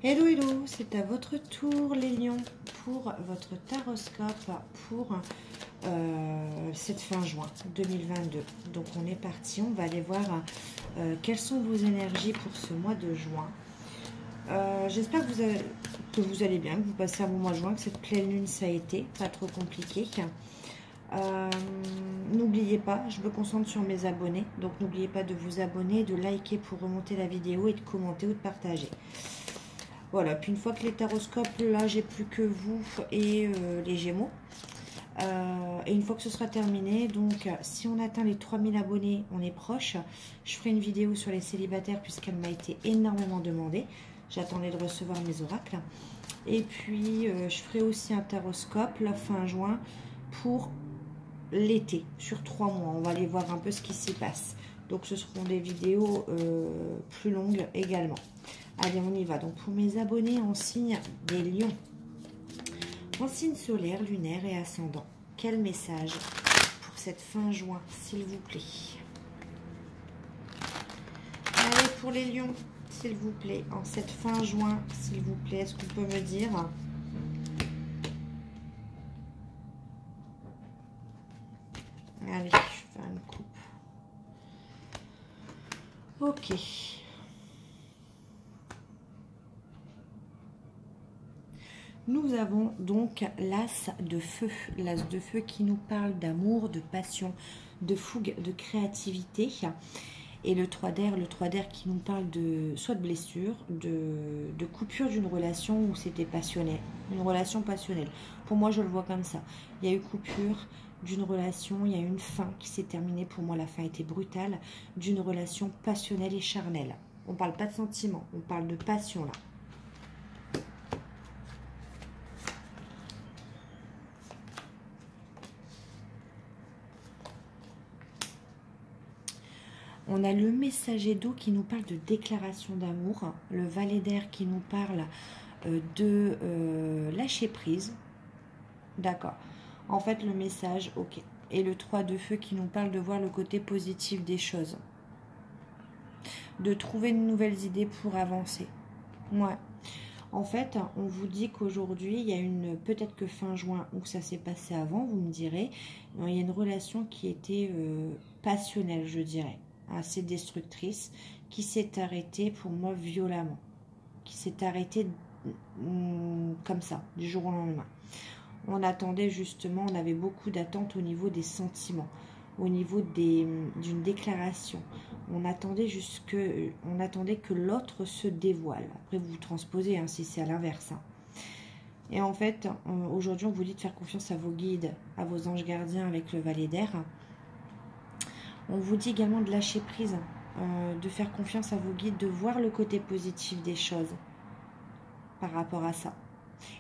Hello, hello, c'est à votre tour les lions pour votre taroscope pour cette fin juin 2022. Donc on est parti, on va aller voir quelles sont vos énergies pour ce mois de juin. J'espère que vous allez bien, que vous passez un bon mois de juin, que cette pleine lune ça a été, pas trop compliqué. N'oubliez pas, je me concentre sur mes abonnés, donc n'oubliez pas de vous abonner, de liker pour remonter la vidéo et de commenter ou de partager. Voilà, puis une fois que les taroscopes, là, j'ai plus que vous et les Gémeaux. Et une fois que ce sera terminé, donc si on atteint les 3000 abonnés, on est proche. Je ferai une vidéo sur les célibataires puisqu'elle m'a été énormément demandée. J'attendais de recevoir mes oracles. Et puis, je ferai aussi un taroscope, la fin juin, pour l'été, sur 3 mois. On va aller voir un peu ce qui s'y passe. Donc, ce seront des vidéos plus longues également. Allez, on y va. Donc, pour mes abonnés en signe des lions, en signe solaire, lunaire et ascendant, quel message pour cette fin juin, s'il vous plaît? Allez, pour les lions, s'il vous plaît, en cette fin juin, s'il vous plaît, est-ce qu'on peut me dire? Allez, je vais faire une coupe. Ok. Nous avons donc l'as de feu qui nous parle d'amour, de passion, de fougue, de créativité. Et le 3 d'air qui nous parle de soit de blessure, de coupure d'une relation où c'était passionnel, une relation passionnelle. Pour moi, je le vois comme ça. Il y a eu coupure d'une relation, il y a eu une fin qui s'est terminée. Pour moi, la fin était brutale, d'une relation passionnelle et charnelle. On ne parle pas de sentiments, on parle de passion là. On a le messager d'eau qui nous parle de déclaration d'amour, le valet d'air qui nous parle de lâcher prise. D'accord. En fait, le message, ok. Et le 3 de feu qui nous parle de voir le côté positif des choses. De trouver de nouvelles idées pour avancer. Ouais. En fait, on vous dit qu'aujourd'hui, il y a une, peut-être que fin juin, où ça s'est passé avant, vous me direz, il y a une relation qui était passionnelle, je dirais, assez destructrice, qui s'est arrêtée pour moi violemment, qui s'est arrêtée comme ça, du jour au lendemain. On attendait justement, on avait beaucoup d'attentes au niveau des sentiments, au niveau d'une déclaration. On attendait que l'autre se dévoile. Après, vous transposez hein, si c'est à l'inverse. Hein. Et en fait, aujourd'hui, on vous dit de faire confiance à vos guides, à vos anges gardiens avec le valet d'air. On vous dit également de lâcher prise, de faire confiance à vos guides, de voir le côté positif des choses par rapport à ça.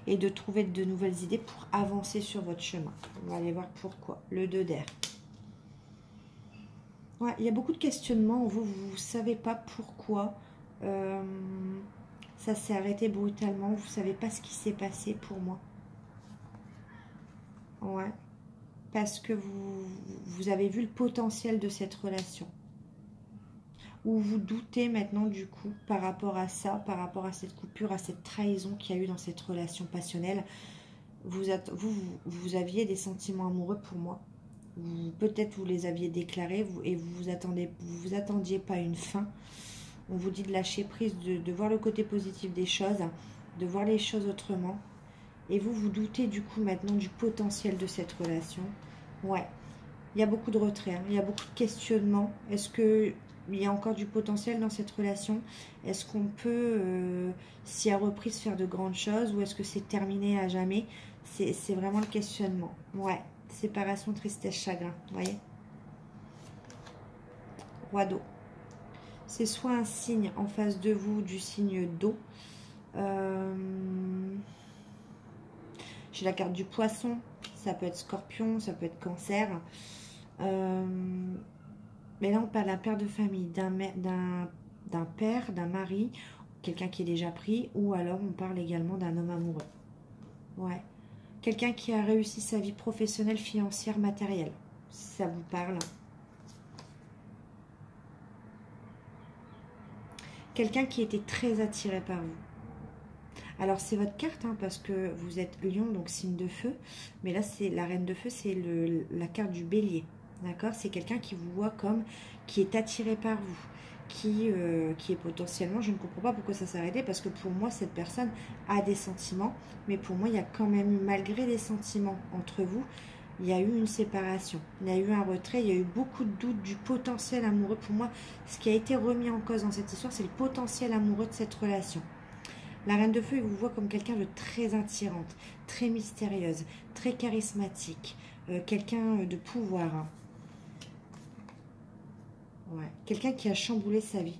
Et de trouver de nouvelles idées pour avancer sur votre chemin. On va aller voir pourquoi. Le 2 d'air. Ouais, il y a beaucoup de questionnements. Vous ne savez pas pourquoi ça s'est arrêté brutalement. Vous ne savez pas ce qui s'est passé pour moi. Ouais. Parce que vous avez vu le potentiel de cette relation. Ou vous doutez maintenant du coup par rapport à ça, par rapport à cette coupure, à cette trahison qu'il y a eu dans cette relation passionnelle. Vous aviez des sentiments amoureux pour moi. Peut-être vous les aviez déclarés et vous attendiez pas une fin. On vous dit de lâcher prise, de voir le côté positif des choses, de voir les choses autrement. Et vous doutez du coup maintenant du potentiel de cette relation. Ouais, il y a beaucoup de retrait, hein. Il y a beaucoup de questionnements. Est-ce que il y a encore du potentiel dans cette relation? Est-ce qu'on peut, si à reprise, faire de grandes choses? Ou est-ce que c'est terminé à jamais? C'est vraiment le questionnement. Ouais, séparation, tristesse, chagrin. Vous voyez? Roi d'eau. C'est soit un signe en face de vous du signe d'eau. J'ai la carte du poisson. Ça peut être scorpion, ça peut être cancer. Mais là, on parle d'un père de famille, d'un père, d'un mari, quelqu'un qui est déjà pris, ou alors on parle également d'un homme amoureux. Ouais. Quelqu'un qui a réussi sa vie professionnelle, financière, matérielle. Si ça vous parle. Quelqu'un qui était très attiré par vous. Alors, c'est votre carte, hein, parce que vous êtes lion, donc signe de feu. Mais là, c'est la reine de feu, c'est la carte du bélier. D'accord? C'est quelqu'un qui vous voit comme, qui est attiré par vous. Qui est potentiellement, je ne comprends pas pourquoi ça s'est arrêté, parce que pour moi, cette personne a des sentiments. Mais pour moi, il y a quand même eu, malgré les sentiments entre vous, il y a eu une séparation, il y a eu un retrait, il y a eu beaucoup de doutes du potentiel amoureux. Pour moi, ce qui a été remis en cause dans cette histoire, c'est le potentiel amoureux de cette relation. La reine de feu, il vous voit comme quelqu'un de très attirante, très mystérieuse, très charismatique, quelqu'un de pouvoir. Hein. Ouais. Quelqu'un qui a chamboulé sa vie.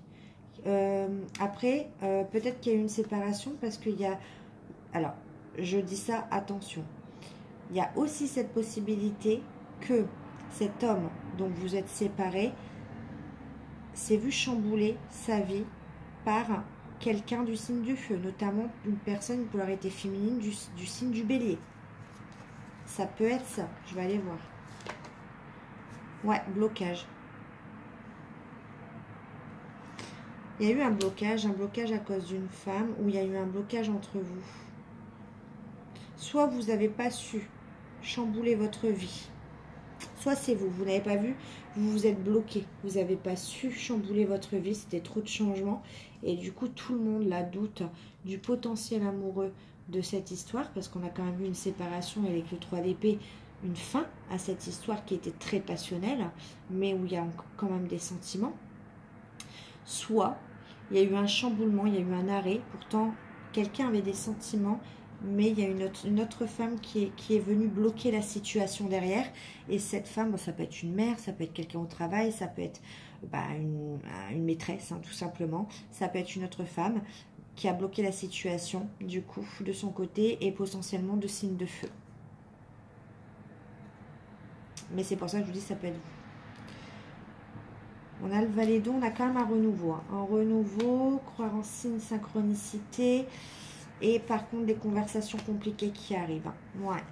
Après, peut-être qu'il y a eu une séparation parce qu'il y a... Alors, je dis ça, attention. Il y a aussi cette possibilité que cet homme dont vous êtes séparés s'est vu chambouler sa vie par quelqu'un du signe du feu, notamment une personne, une polarité féminine du signe du bélier. Ça peut être ça, je vais aller voir. Ouais, blocage. Il y a eu un blocage à cause d'une femme, ou il y a eu un blocage entre vous. Soit vous n'avez pas su chambouler votre vie, soit c'est vous, vous n'avez pas vu, vous vous êtes bloqué, vous n'avez pas su chambouler votre vie, c'était trop de changements, et du coup tout le monde là doute du potentiel amoureux de cette histoire, parce qu'on a quand même eu une séparation avec le 3 d'épée, une fin à cette histoire qui était très passionnelle, mais où il y a quand même des sentiments. Soit il y a eu un chamboulement, il y a eu un arrêt, pourtant quelqu'un avait des sentiments, mais il y a une autre femme qui est venue bloquer la situation derrière. Et cette femme, bon, ça peut être une mère, ça peut être quelqu'un au travail, ça peut être une maîtresse, hein, tout simplement. Ça peut être une autre femme qui a bloqué la situation, du coup, de son côté, et potentiellement de signe de feu. Mais c'est pour ça que je vous dis, ça peut être vous. On a le Valet-Don, on a quand même un renouveau. Hein. Un renouveau, croire en signe, synchronicité... Et par contre, des conversations compliquées qui arrivent. Ouais.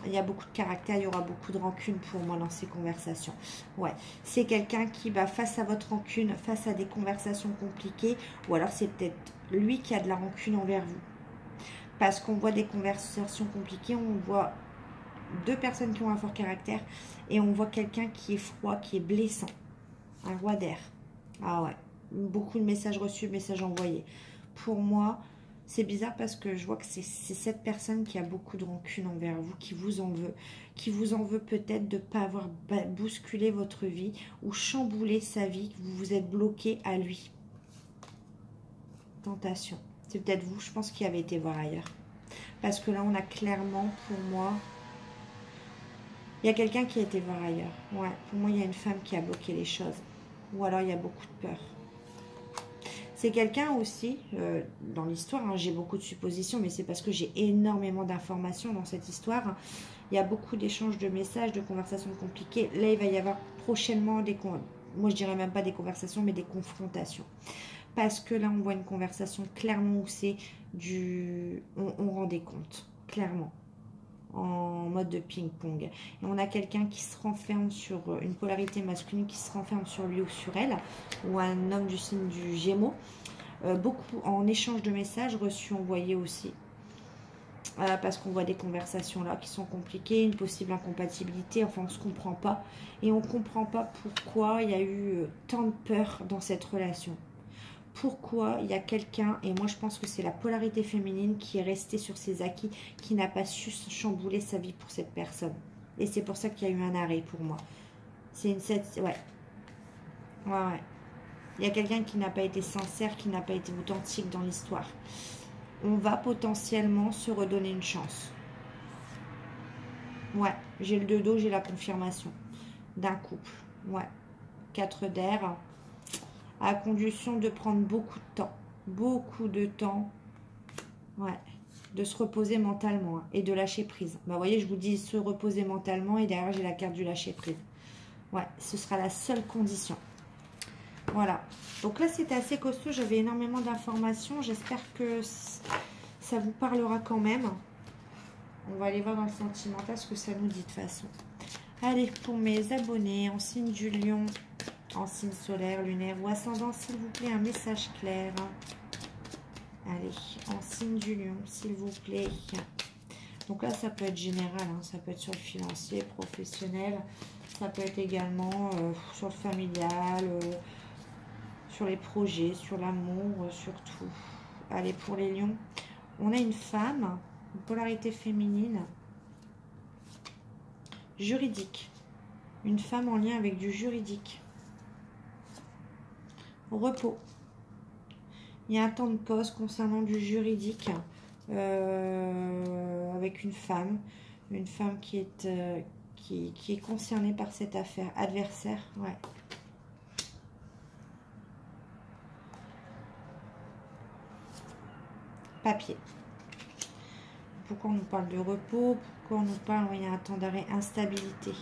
Il y a beaucoup de caractère, il y aura beaucoup de rancune pour moi dans ces conversations. Ouais. C'est quelqu'un qui va face à votre rancune, face à des conversations compliquées, ou alors c'est peut-être lui qui a de la rancune envers vous. Parce qu'on voit des conversations compliquées, on voit deux personnes qui ont un fort caractère, et on voit quelqu'un qui est froid, qui est blessant. Un roi d'air. Ah ouais. Beaucoup de messages reçus, messages envoyés. Pour moi, c'est bizarre parce que je vois que c'est cette personne qui a beaucoup de rancune envers vous, qui vous en veut peut-être de ne pas avoir bousculé votre vie ou chamboulé sa vie, que vous vous êtes bloqué à lui. Tentation. C'est peut-être vous, je pense, qui avez été voir ailleurs. Parce que là, on a clairement, pour moi, il y a quelqu'un qui a été voir ailleurs. Ouais, pour moi, il y a une femme qui a bloqué les choses. Ou alors, il y a beaucoup de peur. C'est quelqu'un aussi, dans l'histoire, hein, j'ai beaucoup de suppositions, mais c'est parce que j'ai énormément d'informations dans cette histoire. Il y a beaucoup d'échanges de messages, de conversations compliquées. Là, il va y avoir prochainement moi je dirais même pas des conversations, mais des confrontations. Parce que là, on voit une conversation clairement où c'est on rend des comptes, clairement. En mode de ping-pong. Et on a quelqu'un qui se renferme sur une polarité masculine, qui se renferme sur lui ou sur elle, ou un homme du signe du Gémeaux. Beaucoup en échange de messages reçus, envoyés aussi. Parce qu'on voit des conversations là qui sont compliquées, une possible incompatibilité, enfin on ne se comprend pas. Et on ne comprend pas pourquoi il y a eu tant de peur dans cette relation. Pourquoi il y a quelqu'un, et moi je pense que c'est la polarité féminine qui est restée sur ses acquis, qui n'a pas su chambouler sa vie pour cette personne. Et c'est pour ça qu'il y a eu un arrêt pour moi. C'est une... Ouais. Ouais. Il y a quelqu'un qui n'a pas été sincère, qui n'a pas été authentique dans l'histoire. On va potentiellement se redonner une chance. Ouais, j'ai le 2 d'eau, j'ai la confirmation d'un couple. Ouais. 4 d'air. À condition de prendre beaucoup de temps. Beaucoup de temps. Ouais. De se reposer mentalement. Hein, et de lâcher prise. Bah, vous voyez, je vous dis se reposer mentalement. Et derrière, j'ai la carte du lâcher prise. Ouais. Ce sera la seule condition. Voilà. Donc là, c'était assez costaud. J'avais énormément d'informations. J'espère que ça vous parlera quand même. On va aller voir dans le sentimental ce que ça nous dit de toute façon. Allez, pour mes abonnés en signe du lion, en signe solaire, lunaire ou ascendant, s'il vous plaît, un message clair. Allez. Allez, en signe du lion, s'il vous plaît. Donc là, ça peut être général, hein, ça peut être sur le financier, professionnel. Ça peut être également sur le familial, sur les projets, sur l'amour, surtout. Allez, pour les lions, on a une femme, une polarité féminine, juridique. Une femme en lien avec du juridique. Repos. Il y a un temps de pause concernant du juridique avec une femme qui est concernée par cette affaire. Adversaire, ouais. Papier. Pourquoi on nous parle de repos? Pourquoi on nous parle, il y a un temps d'arrêt, instabilité.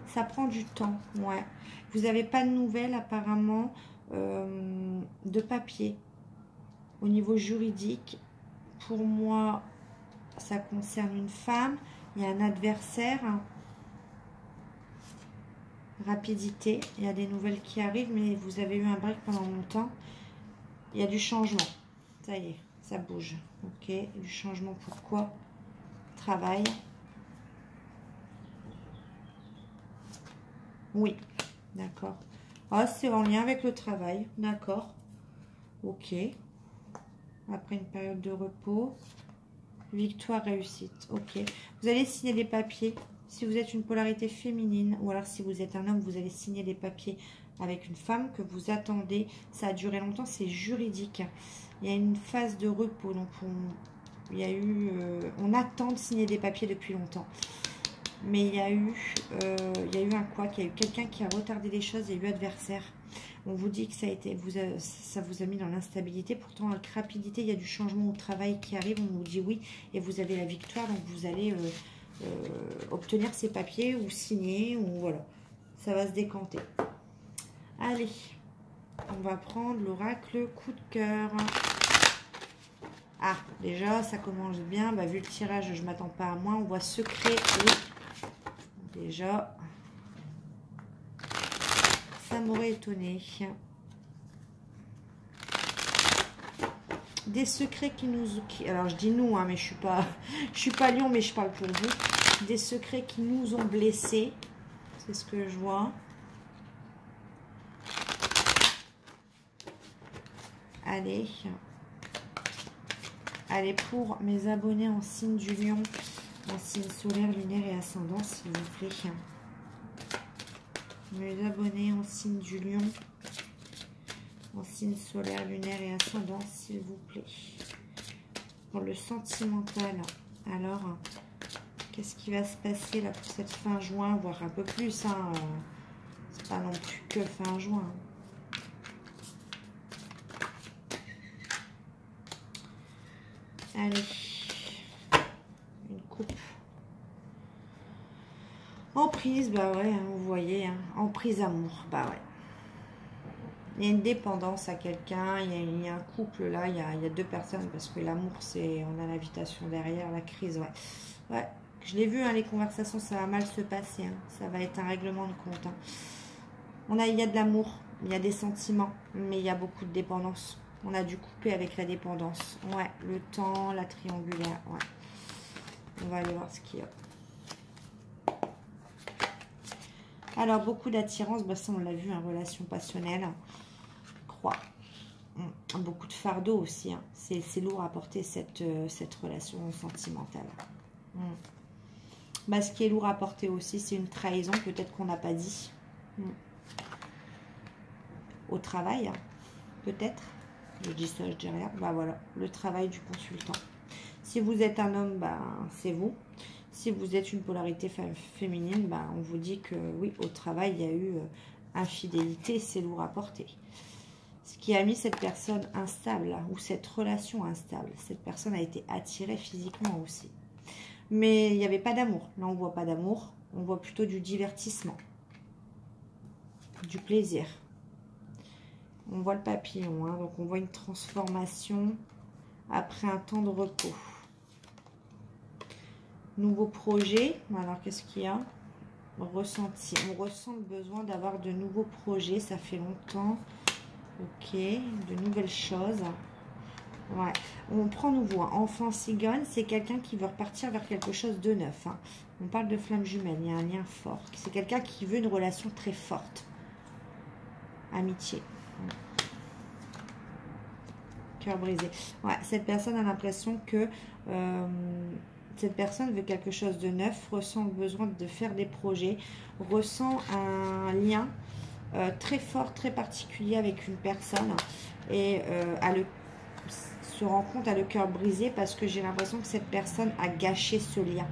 Ça prend du temps, ouais. Vous n'avez pas de nouvelles apparemment de papier. Au niveau juridique, pour moi, ça concerne une femme. Il y a un adversaire. Rapidité. Il y a des nouvelles qui arrivent, mais vous avez eu un break pendant longtemps. Il y a du changement. Ça y est, ça bouge. Ok, du changement, pourquoi? Travail. Oui, d'accord. Ah, c'est en lien avec le travail. D'accord. Ok. Après une période de repos. Victoire, réussite. Ok. Vous allez signer des papiers. Si vous êtes une polarité féminine, ou alors si vous êtes un homme, vous allez signer des papiers avec une femme que vous attendez. Ça a duré longtemps, c'est juridique. Il y a une phase de repos. Donc, on attend de signer des papiers depuis longtemps. Mais il y a eu un couac, il y a eu quelqu'un qui a retardé les choses, il y a eu adversaire. On vous dit que ça vous a mis dans l'instabilité. Pourtant, avec rapidité, il y a du changement au travail qui arrive. On vous dit oui et vous avez la victoire. Donc, vous allez obtenir ces papiers ou signer. Ou voilà, ça va se décanter. Allez, on va prendre l'oracle coup de cœur. Ah, déjà, ça commence bien. Bah, vu le tirage, je ne m'attends pas à moins. On voit secret. Oui. Déjà, ça m'aurait étonné. Des secrets qui nous... alors, je dis nous, hein, mais je suis pas lion, mais je parle pour vous. Des secrets qui nous ont blessés. C'est ce que je vois. Allez. Allez, pour mes abonnés en signe du lion, en signe solaire, lunaire et ascendant, s'il vous plaît. Mes abonnés en signe du lion, en signe solaire, lunaire et ascendant, s'il vous plaît. Pour le sentimental, alors, qu'est-ce qui va se passer là pour cette fin juin, voire un peu plus, hein, c'est pas non plus que fin juin. Allez, une coupe. Emprise, bah ouais, hein, vous voyez, hein, emprise amour, bah ouais. Il y a une dépendance à quelqu'un, il y a un couple là, il y a deux personnes, parce que l'amour, c'est, on a l'invitation derrière, la crise, ouais. Ouais, je l'ai vu, hein, les conversations, ça va mal se passer, hein, ça va être un règlement de compte. Hein. Il y a de l'amour, il y a des sentiments, mais il y a beaucoup de dépendance. On a dû couper avec la dépendance. Ouais, le temps, la triangulaire, ouais. On va aller voir ce qu'il y a. Alors, beaucoup d'attirance, bah ça on l'a vu, hein, relation passionnelle, croix. Beaucoup de fardeau aussi, hein. C'est lourd à porter cette relation sentimentale. Bah, ce qui est lourd à porter aussi, c'est une trahison, peut-être qu'on n'a pas dit. Au travail, hein, peut-être. Je dis ça, je dis rien. Bah voilà, le travail du consultant. Si vous êtes un homme, bah, c'est vous. Si vous êtes une polarité féminine, bah, on vous dit que oui, au travail, il y a eu infidélité, c'est lourd à porter. Ce qui a mis cette personne instable, ou cette relation instable. Cette personne a été attirée physiquement aussi. Mais il n'y avait pas d'amour. Là, on ne voit pas d'amour. On voit plutôt du divertissement. Du plaisir. On voit le papillon, hein, donc on voit une transformation après un temps de repos. Nouveau projet, alors qu'est-ce qu'il y a? Ressenti, on ressent le besoin d'avoir de nouveaux projets, ça fait longtemps. Ok, de nouvelles choses. Ouais, on prend nouveau. Hein. Enfant cigogne, c'est quelqu'un qui veut repartir vers quelque chose de neuf. Hein. On parle de flamme jumelle, il y a un lien fort. C'est quelqu'un qui veut une relation très forte. Amitié. Cœur brisé. Ouais, cette personne a l'impression que cette personne veut quelque chose de neuf, ressent le besoin de faire des projets, ressent un lien très fort, très particulier avec une personne et se rend compte à le cœur brisé parce que j'ai l'impression que cette personne a gâché ce lien.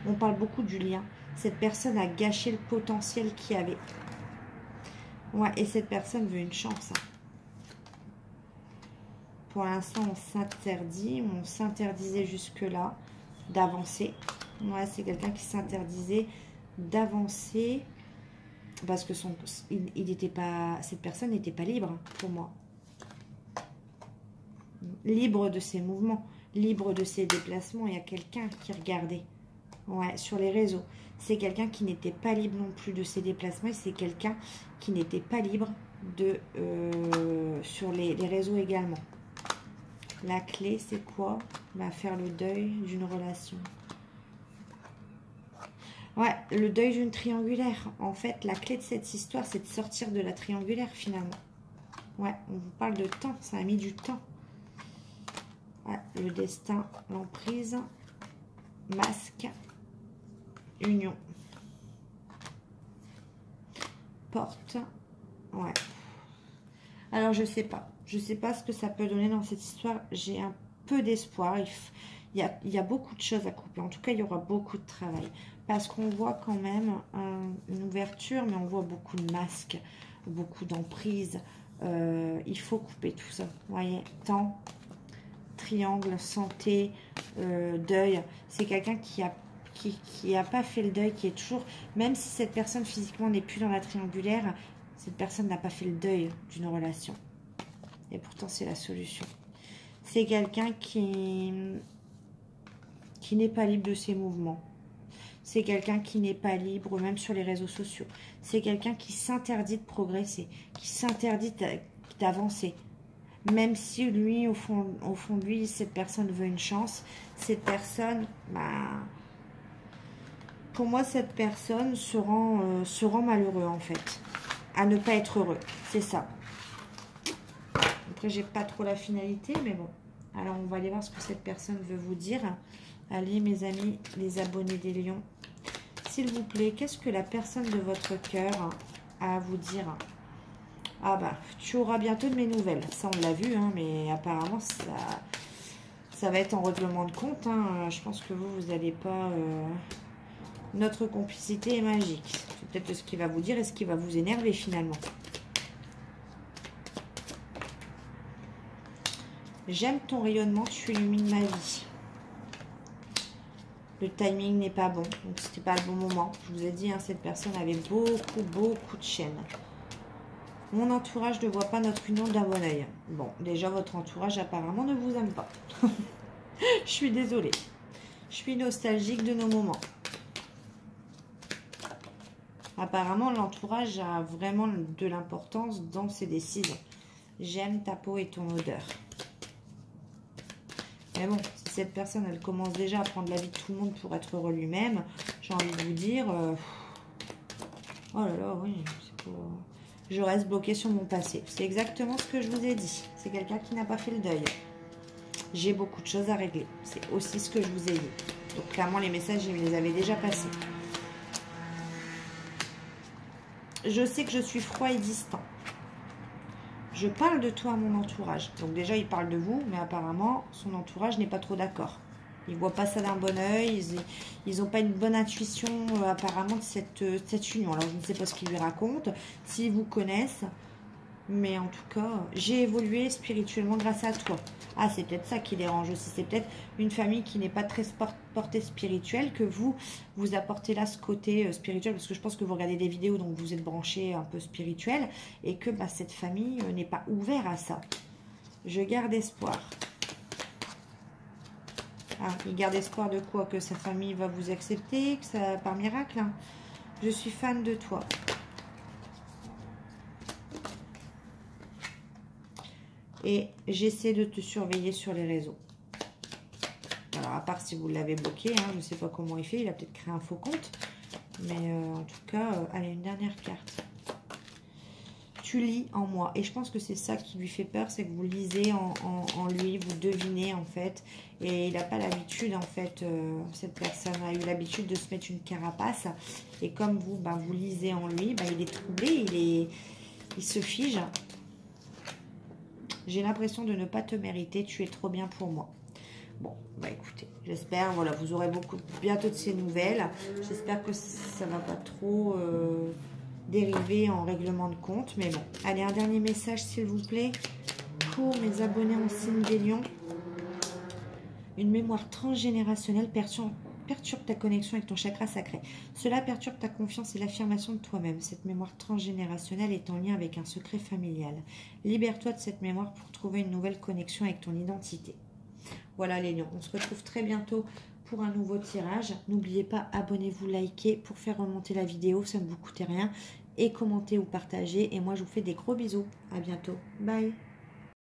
On parle beaucoup du lien. Cette personne a gâché le potentiel qu'il y avait. Ouais, et cette personne veut une chance. Hein. Pour l'instant, on s'interdit, on s'interdisait jusque-là d'avancer. Ouais, c'est quelqu'un qui s'interdisait d'avancer parce que cette personne n'était pas libre pour moi. Libre de ses mouvements, libre de ses déplacements. Il y a quelqu'un qui regardait. Ouais, sur les réseaux. C'est quelqu'un qui n'était pas libre non plus de ses déplacements. Et c'est quelqu'un qui n'était pas libre sur les réseaux également. La clé, c'est quoi? Bah, faire le deuil d'une relation. Ouais, le deuil d'une triangulaire. En fait, la clé de cette histoire, c'est de sortir de la triangulaire, finalement. Ouais, on vous parle de temps. Ça a mis du temps. Ouais, le destin, l'emprise, masque, union, porte. Ouais. Alors, je sais pas. Je sais pas ce que ça peut donner dans cette histoire. J'ai un peu d'espoir. Il y a beaucoup de choses à couper. En tout cas, il y aura beaucoup de travail. Parce qu'on voit quand même une ouverture, mais on voit beaucoup de masques, beaucoup d'emprise. Il faut couper tout ça. Vous voyez, temps, triangle, santé, deuil. C'est quelqu'un qui a pas fait le deuil, qui est toujours... Même si cette personne physiquement n'est plus dans la triangulaire, cette personne n'a pas fait le deuil d'une relation. Et pourtant, c'est la solution. C'est quelqu'un qui n'est pas libre de ses mouvements. C'est quelqu'un qui n'est pas libre, même sur les réseaux sociaux. C'est quelqu'un qui s'interdit de progresser, qui s'interdit d'avancer. Même si lui, au fond de lui, cette personne veut une chance, cette personne, bah, pour moi, cette personne se rend malheureux, en fait. À ne pas être heureux, c'est ça. Après, j'ai pas trop la finalité, mais bon. Alors, on va aller voir ce que cette personne veut vous dire. Allez, mes amis, les abonnés des lions. S'il vous plaît, qu'est-ce que la personne de votre cœur a à vous dire? Ah bah, tu auras bientôt de mes nouvelles. Ça, on l'a vu, hein, mais apparemment, ça va être en règlement de compte. Hein. Je pense que vous n'allez pas... Notre complicité est magique. C'est peut-être ce qu'il va vous dire et ce qui va vous énerver, finalement. J'aime ton rayonnement, tu illumines ma vie. Le timing n'est pas bon, donc c'était pas le bon moment. Je vous ai dit, hein, cette personne avait beaucoup de chaînes. Mon entourage ne voit pas notre union d'un bon oeil. Bon, déjà, votre entourage apparemment ne vous aime pas. Je suis désolée. Je suis nostalgique de nos moments. Apparemment, l'entourage a vraiment de l'importance dans ses décisions. J'aime ta peau et ton odeur. Mais bon, si cette personne, elle commence déjà à prendre l'avis de tout le monde pour être heureux lui-même, j'ai envie de vous dire... oh là là, oui, c'est pas... Je reste bloquée sur mon passé. C'est exactement ce que je vous ai dit. C'est quelqu'un qui n'a pas fait le deuil. J'ai beaucoup de choses à régler. C'est aussi ce que je vous ai dit. Donc clairement, les messages, je les avais déjà passés. Je sais que je suis froid et distant. Je parle de toi à mon entourage. Donc déjà, il parle de vous, mais apparemment, son entourage n'est pas trop d'accord. Ils ne voient pas ça d'un bon oeil. Ils n'ont pas une bonne intuition, apparemment, de cette union. Alors, je ne sais pas ce qu'ils lui racontent, s'ils vous connaissent. Mais en tout cas, j'ai évolué spirituellement grâce à toi. Ah, c'est peut-être ça qui dérange aussi. C'est peut-être une famille qui n'est pas très portée spirituelle, que vous apportez là ce côté spirituel. Parce que je pense que vous regardez des vidéos, donc vous êtes branché un peu spirituel. Et que bah, cette famille n'est pas ouverte à ça. Je garde espoir. Ah, il garde espoir de quoi? Que sa famille va vous accepter, que ça, par miracle. Hein. Je suis fan de toi. et j'essaie de te surveiller sur les réseaux. Alors, à part si vous l'avez bloqué, hein, je ne sais pas comment il fait, il a peut-être créé un faux compte. Mais en tout cas, allez, une dernière carte. Tu lis en moi. Et je pense que c'est ça qui lui fait peur, c'est que vous lisez en lui, vous devinez en fait. Et il n'a pas l'habitude en fait, cette personne a eu l'habitude de se mettre une carapace. Et comme vous, ben, vous lisez en lui, ben, il est troublé, il se fige. J'ai l'impression de ne pas te mériter, tu es trop bien pour moi. Bon, bah écoutez, j'espère, voilà, vous aurez bientôt de ces nouvelles. J'espère que ça ne va pas trop dériver en règlement de compte. Mais bon, allez, un dernier message s'il vous plaît pour mes abonnés en signe des lions. Une mémoire transgénérationnelle perturbe ta connexion avec ton chakra sacré. Cela perturbe ta confiance et l'affirmation de toi-même. Cette mémoire transgénérationnelle est en lien avec un secret familial. Libère-toi de cette mémoire pour trouver une nouvelle connexion avec ton identité. Voilà les lions, on se retrouve très bientôt pour un nouveau tirage. N'oubliez pas, abonnez-vous, likez pour faire remonter la vidéo, ça ne vous coûte rien. Et commentez ou partagez. Et moi, je vous fais des gros bisous. À bientôt. Bye.